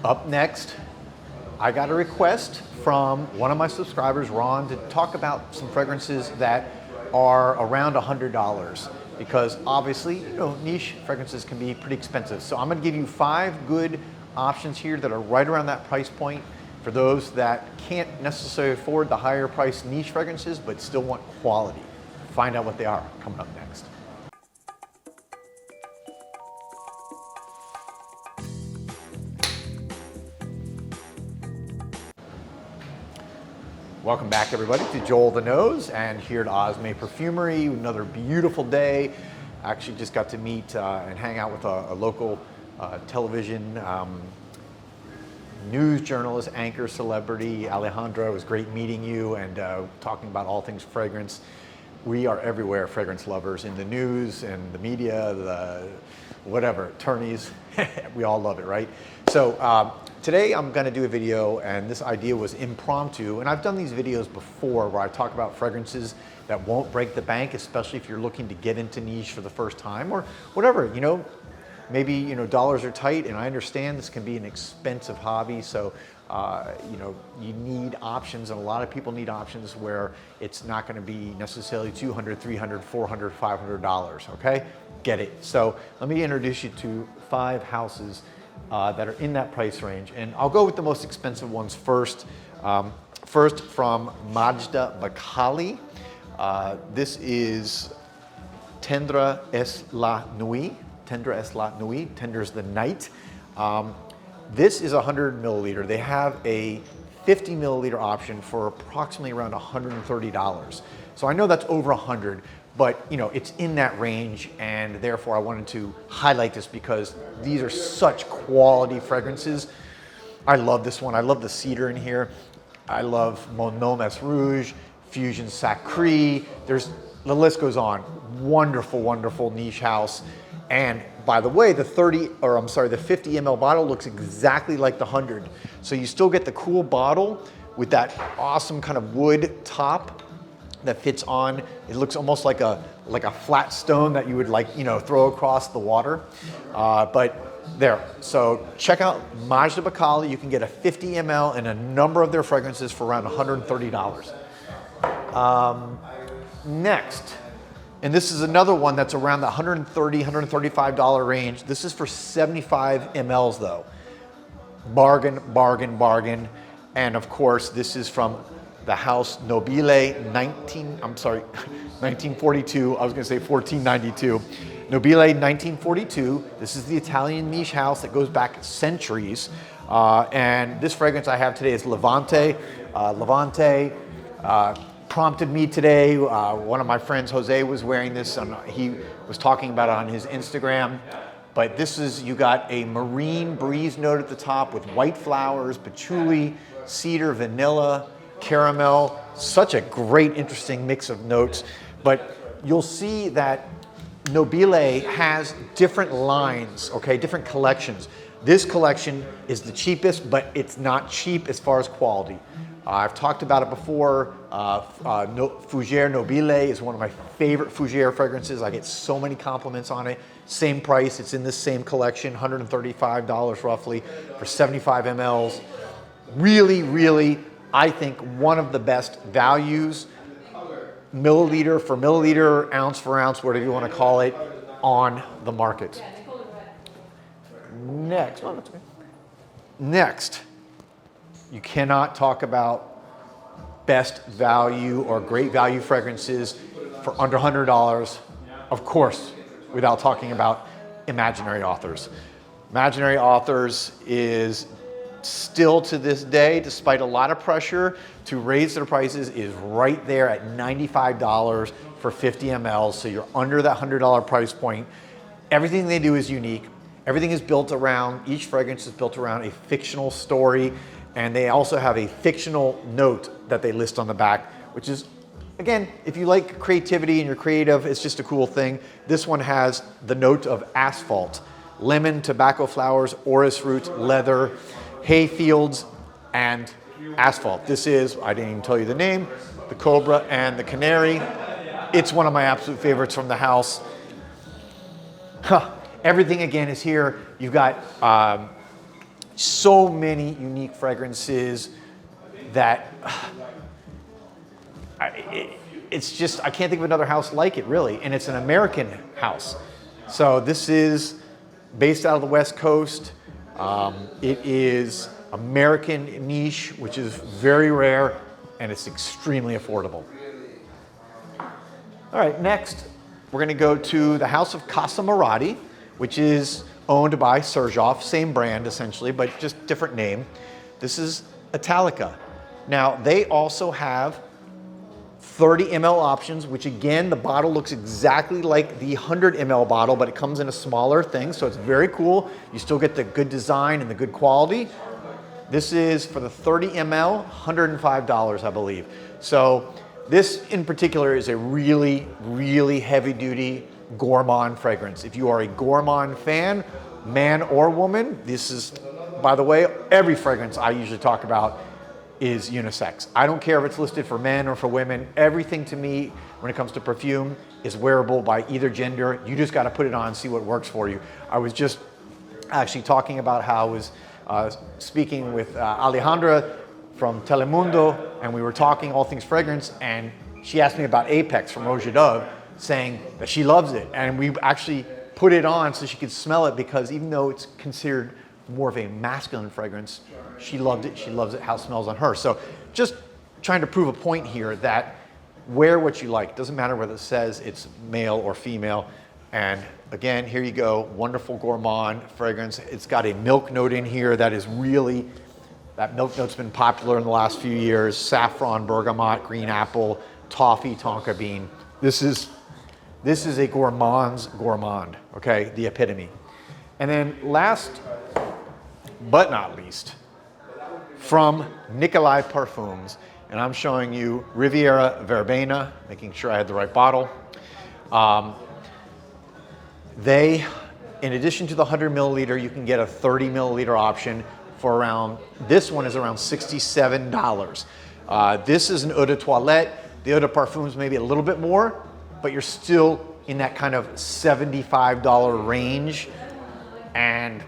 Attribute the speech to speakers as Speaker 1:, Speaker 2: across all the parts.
Speaker 1: Up next, I got a request from one of my subscribers, Ron, to talk about some fragrances that are around $100 because obviously, niche fragrances can be pretty expensive. So I'm gonna give you 5 good options here that are right around that price point for those that can't necessarily afford the higher priced niche fragrances but still want quality. Find out what they are coming up next. Welcome back, everybody, to Joel the Nose, and here at Osme Perfumery. Another beautiful day. I actually just got to meet and hang out with a local television news journalist, anchor, celebrity, Alejandra. It was great meeting you and talking about all things fragrance. We are everywhere, fragrance lovers, in the news and the media, the whatever, attorneys. We all love it, right? So today I'm going to do a video, and this idea was impromptu, and I've done these videos before where I talk about fragrances that won't break the bank, especially if you're looking to get into niche for the first time or whatever, maybe dollars are tight, and I understand this can be an expensive hobby, so you need options, and a lot of people need options where it's not going to be necessarily $200, $300, $400, $500, okay? Get it. So let me introduce you to 5 houses that are in that price range, and I'll go with the most expensive ones first. First, from Majda Bekkali. This is Tendre es la nuit. Tendre es la nuit. Tender is the night. This is 100 milliliter. They have a 50 milliliter option for approximately around $130. So I know that's over 100, but it's in that range, and therefore I wanted to highlight this because these are such quality fragrances. I love this one. I love the cedar in here. I love Mon Nom est Rouge, Fusion Sacré. The list goes on. Wonderful, wonderful niche house. And by the way, the 50 ml bottle looks exactly like the 100. So you still get the cool bottle with that awesome kind of wood top that fits on. It looks almost like a flat stone that you would throw across the water. But there, so check out Majda Bekkali. You can get a 50 ml in a number of their fragrances for around $130. Next, and this is another one that's around the $130, $135 range. This is for 75 mLs though. Bargain, bargain, bargain. And of course, this is from the house Nobile 1942. I was gonna say 1492. Nobile 1942. This is the Italian niche house that goes back centuries. And this fragrance I have today is Levante. Levante prompted me today. One of my friends, Jose, was wearing this, and he was talking about it on his Instagram. But you got a marine breeze note at the top with white flowers, patchouli, cedar, vanilla, caramel. Such a great, interesting mix of notes. But you'll see that Nobile has different lines, okay, different collections. This collection is the cheapest, but it's not cheap as far as quality. I've talked about it before. Fougère Nobile is one of my favorite Fougère fragrances. I get so many compliments on it. Same price, it's in this same collection, $135 roughly for 75 mLs. Really, really, I think one of the best values, milliliter for milliliter, ounce for ounce, whatever you want to call it, on the market. Next, you cannot talk about best value or great value fragrances for under $100, of course, without talking about Imaginary Authors. Imaginary Authors is still to this day, despite a lot of pressure to raise their prices, is right there at $95 for 50 mLs. So you're under that $100 price point. Everything they do is unique. Everything is built around, each fragrance is built around a fictional story, and they also have a fictional note that they list on the back, which is, again, if you like creativity and you're creative, it's just a cool thing. This one has the note of asphalt, lemon, tobacco flowers, orris roots, leather, hay fields, and asphalt. This is, I didn't even tell you the name, the Cobra and the Canary. It's one of my absolute favorites from the house. Everything again is here. You've got So many unique fragrances that it's just, I can't think of another house like it, really. And it's an American house. So this is based out of the West Coast. It is American niche, which is very rare, and it's extremely affordable. All right, next, we're gonna go to the House of Casamorati, which is owned by Serjoff, same brand essentially, but just different name. This is Italica. Now, they also have 30 ml options, which again, the bottle looks exactly like the 100 ml bottle, but it comes in a smaller thing, so it's very cool. You still get the good design and the good quality. This is for the 30 ml, $105, I believe. So this in particular is a really, really heavy duty gourmand fragrance. If you are a gourmand fan, man or woman, this is, by the way, every fragrance I usually talk about is unisex. I don't care if it's listed for men or for women. Everything to me, when it comes to perfume, is wearable by either gender. You just gotta put it on and see what works for you. I was just actually talking about how I was speaking with Alejandra from Telemundo, and we were talking all things fragrance, and she asked me about Apex from Roja Dove, saying that she loves it. And we actually put it on so she could smell it, because even though it's considered more of a masculine fragrance, she loved it, she loves it, how it smells on her. So just trying to prove a point here that wear what you like. Doesn't matter whether it says it's male or female. And again, here you go, wonderful gourmand fragrance. It's got a milk note in here that is really, that milk note's been popular in the last few years. Saffron, bergamot, green apple, toffee, tonka bean. This is a gourmand's gourmand, okay? The epitome. And then last but not least, from Nicolai Parfums, and I'm showing you Riviera Verbena, making sure I had the right bottle. They, in addition to the 100 milliliter, you can get a 30 milliliter option for around, this one is around $67. This is an eau de toilette. The eau de parfums maybe a little bit more, but you're still in that kind of $75 range. And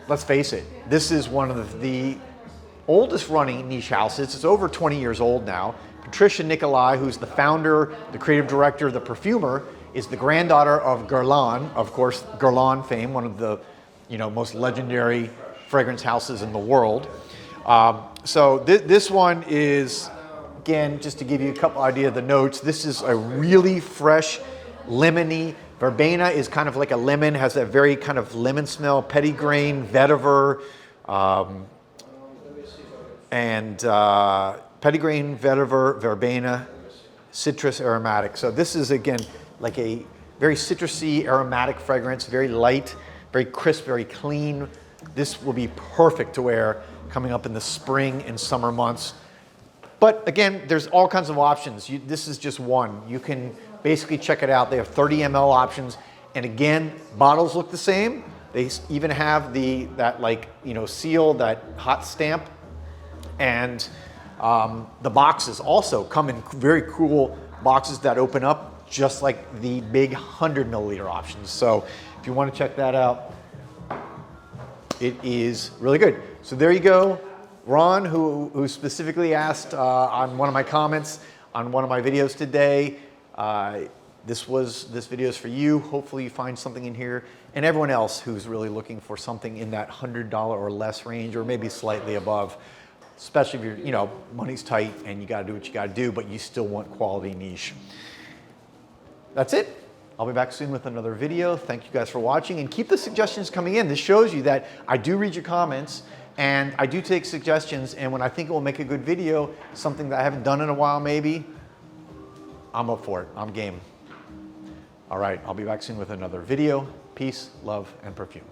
Speaker 1: let's face it, this is one of the oldest running niche houses. It's over 20 years old now. Patricia Nicolai, who's the founder, the creative director, the perfumer, is the granddaughter of Guerlain, of course, Guerlain fame, one of the most legendary fragrance houses in the world. So this one is, again, just to give you a couple idea of the notes, this is a really fresh, lemony. Verbena is kind of like a lemon, has that very kind of lemon smell, petitgrain, vetiver, petitgrain, vetiver, verbena, citrus aromatic. So this is, again, like a very citrusy aromatic fragrance, very light, very crisp, very clean. This will be perfect to wear coming up in the spring and summer months. But again, there's all kinds of options. This is just one. You can basically check it out. They have 30 ml options. And again, bottles look the same. They even have that seal, that hot stamp. And the boxes also come in very cool boxes that open up just like the big 100 milliliter options. So if you want to check that out, it is really good. So there you go. Ron, who specifically asked on one of my comments on one of my videos today, this video is for you. Hopefully you find something in here, and everyone else who's really looking for something in that $100 or less range, or maybe slightly above, especially if you're, money's tight and you gotta do what you gotta do, but you still want quality niche. That's it. I'll be back soon with another video. Thank you guys for watching, and keep the suggestions coming in. This shows you that I do read your comments, and I do take suggestions, and when I think it will make a good video, something that I haven't done in a while maybe, I'm up for it. I'm game. All right, I'll be back soon with another video. Peace, love, and perfume.